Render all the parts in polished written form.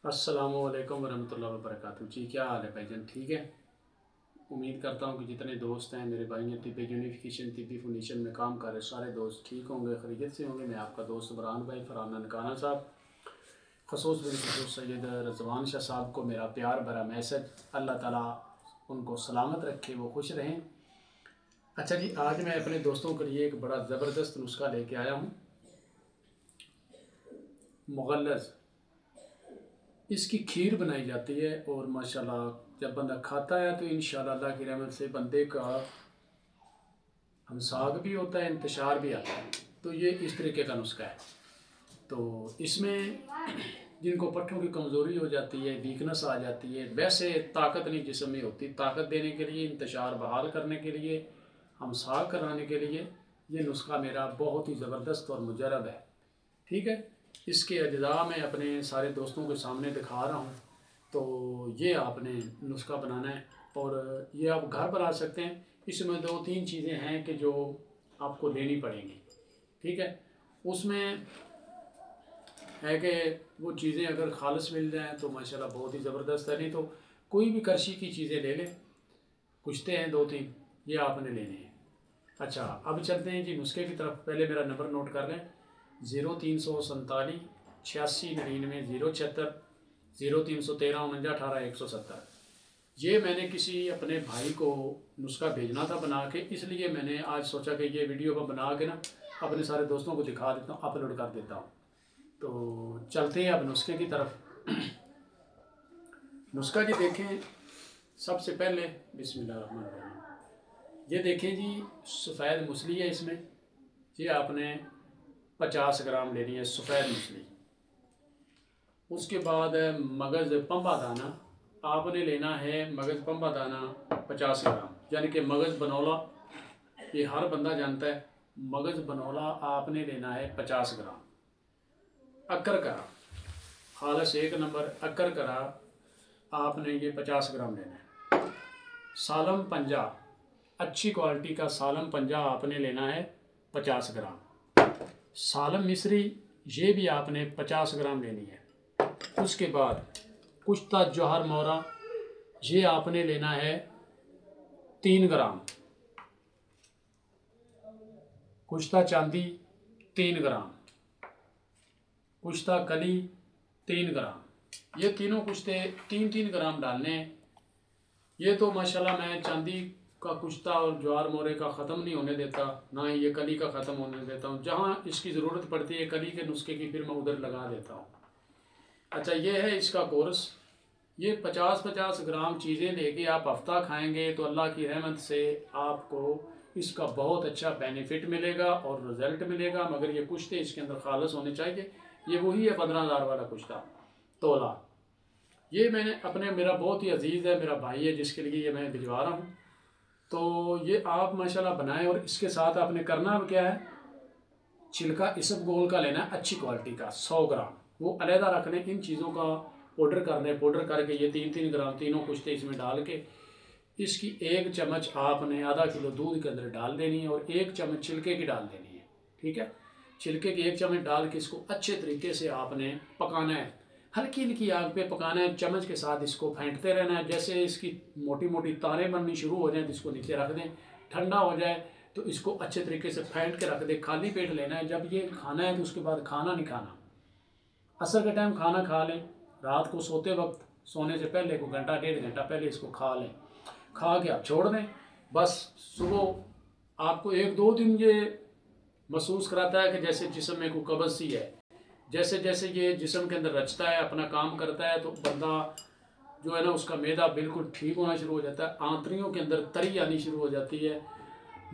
अस्सलामुअलैकुम वरहमतुल्लाहि वबरकातुहू। जी क्या हाल है भाईजान, ठीक है। उम्मीद करता हूँ कि जितने दोस्त हैं मेरे भाई हैं तिब्बी यूनिफिकेशन तिब्बी फाउंडेशन में काम कर रहे सारे दोस्त ठीक होंगे, खैरियत से होंगे। मैं आपका दोस्त बरहान भाई फरहान ननकाना साहब, खसूस बिलखसूस सैयद रज़वान शाह साहब को मेरा प्यार भरा मैसेज। अल्लाह ताला उनको सलामत रखे, वो खुश रहें। अच्छा जी, आज मैं अपने दोस्तों के लिए एक बड़ा ज़बरदस्त नुस्खा लेके आया हूँ, मुगल्लज़। इसकी खीर बनाई जाती है और माशाल्लाह जब बंदा खाता है तो इंशाअल्लाह अल्लाह की रहमत से बंदे का हमसाग भी होता है, इंतशार भी आता है। तो ये इस तरीके का नुस्खा है। तो इसमें जिनको पट्ठों की कमज़ोरी हो जाती है, वीकनेस आ जाती है, वैसे ताकत नहीं जिस्म में होती, ताकत देने के लिए, इंतशार बहाल करने के लिए, हमसाग कराने के लिए ये नुस्खा मेरा बहुत ही ज़बरदस्त और मुजरब है। ठीक है, इसके अज्जा मैं अपने सारे दोस्तों के सामने दिखा रहा हूँ। तो ये आपने नुस्खा बनाना है और ये आप घर बना सकते हैं। इसमें दो तीन चीज़ें हैं कि जो आपको लेनी पड़ेंगी। ठीक है, उसमें है कि वो चीज़ें अगर खालिस मिल जाएँ तो माशाल्लाह बहुत ही ज़बरदस्त है, नहीं तो कोई भी करशी की चीज़ें ले लें। कुछते हैं दो तीन, ये आपने लेने हैं। अच्छा, अब चलते हैं जी नुस्खे की तरफ। पहले मेरा नंबर नोट कर लें, 0347 8699 076 0313 49 18 170। ये मैंने किसी अपने भाई को नुस्खा भेजना था बना के, इसलिए मैंने आज सोचा कि ये वीडियो को बना के ना अपने सारे दोस्तों को दिखा देता हूँ, अपलोड कर देता हूँ। तो चलते हैं अब नुस्खे की तरफ। नुस्खा जी देखें, सबसे पहले बिस्मिल्लाहिर्रहमानिर्रहीम। ये देखें जी, सफ़ेद मूसली है इसमें। ये आपने 50 ग्राम लेनी है सफ़ेद मूसली। उसके बाद मगज़ पंबा दाना आपने लेना है, मगज़ पंबा दाना 50 ग्राम, यानी कि मगज़ बनौला, ये हर बंदा जानता है। मगज़ बनौला आपने लेना है 50 ग्राम। अक्कर करा, खालस 1 नंबर अक्कर करा आपने ये 50 ग्राम लेना है। सालम पंजा, अच्छी क्वालिटी का सालम पंजा आपने लेना है 50 ग्राम। सालम मिस्री, ये भी आपने 50 ग्राम लेनी है। उसके बाद कुश्ता जौहर मोरा, ये आपने लेना है 3 ग्राम। कुश्ता चांदी 3 ग्राम। कुश्ता कली 3 ग्राम। ये तीनों कुश्ते 3-3 ग्राम डालने हैं। ये तो माशाल्लाह मैं चांदी का कुश्ता और ज्वार मोरे का ख़त्म नहीं होने देता, ना ही ये कली का ख़त्म होने देता हूँ। जहाँ इसकी ज़रूरत पड़ती है कली के नुस्खे की, फिर मैं उधर लगा देता हूँ। अच्छा, ये है इसका कोर्स। ये 50-50 ग्राम चीज़ें लेके आप हफ्ता खाएंगे तो अल्लाह की रहमत से आपको इसका बहुत अच्छा बेनिफिट मिलेगा और रिज़ल्ट मिलेगा। मगर ये कुश्ते इसके अंदर खालस होने चाहिए। ये वही है 15,000 वाला कुश्ता तोला। ये मैंने अपने, मेरा बहुत ही अजीज़ है, मेरा भाई है, जिसके लिए ये मैं भिजवा रहा हूँ। तो ये आप माशाल्लाह बनाएं। और इसके साथ आपने करना अब क्या है, छिलका इसबगोल का लेना है अच्छी क्वालिटी का 100 ग्राम, वो अलहदा रख लें। इन चीज़ों का पाउडर कर लें, पाउडर करके ये 3-3 ग्राम तीनों कुश्ते इसमें डाल के इसकी 1 चम्मच आपने आधा किलो दूध के अंदर डाल देनी है और 1 चम्मच छिलके की डाल देनी है। ठीक है, छिलके की 1 चम्मच डाल के इसको अच्छे तरीके से आपने पकाना है, हल्की हल्की आग पे पकाना है। चम्मच के साथ इसको फेंटते रहना है। जैसे इसकी मोटी मोटी तारें बननी शुरू हो जाए तो इसको नीचे रख दें। ठंडा हो जाए तो इसको अच्छे तरीके से फेंट के रख दें। खाली पेट लेना है। जब ये खाना है तो उसके बाद खाना नहीं खाना। असर के टाइम खाना खा लें, रात को सोते वक्त, सोने से पहले को घंटा 1.5 घंटा पहले इसको खा लें। खा के आप छोड़ दें। बस सुबह आपको 1-2 दिन ये महसूस कराता है कि जैसे जिस्म में कोई कब्ज़ सी है। जैसे जैसे ये जिस्म के अंदर रचता है, अपना काम करता है, तो बंदा जो है ना, उसका मैदा बिल्कुल ठीक होना शुरू हो जाता है। आंतड़ियों के अंदर तरी आनी शुरू हो जाती है।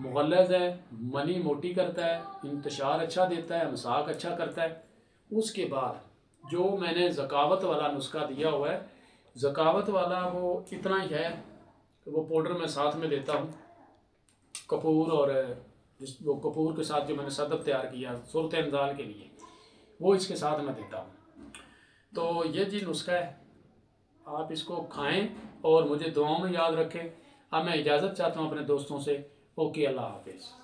मुगल्लज़ है, मनी मोटी करता है, इंतशार अच्छा देता है, मसाक अच्छा करता है। उसके बाद जो मैंने ज़कावत वाला नुस्खा दिया हुआ है, ज़कावत वाला वो इतना ही है कि वो पाउडर मैं साथ में देता हूँ, कपूर और वो कपूर के साथ जो मैंने सदब तैयार किया सूरत इंजाल के लिए, वो इसके साथ मैं देता हूँ। तो ये जी नुस्खा है, आप इसको खाएं और मुझे दुआओं में याद रखें। अब मैं इजाज़त चाहता हूँ अपने दोस्तों से। ओके, अल्लाह हाफिज़।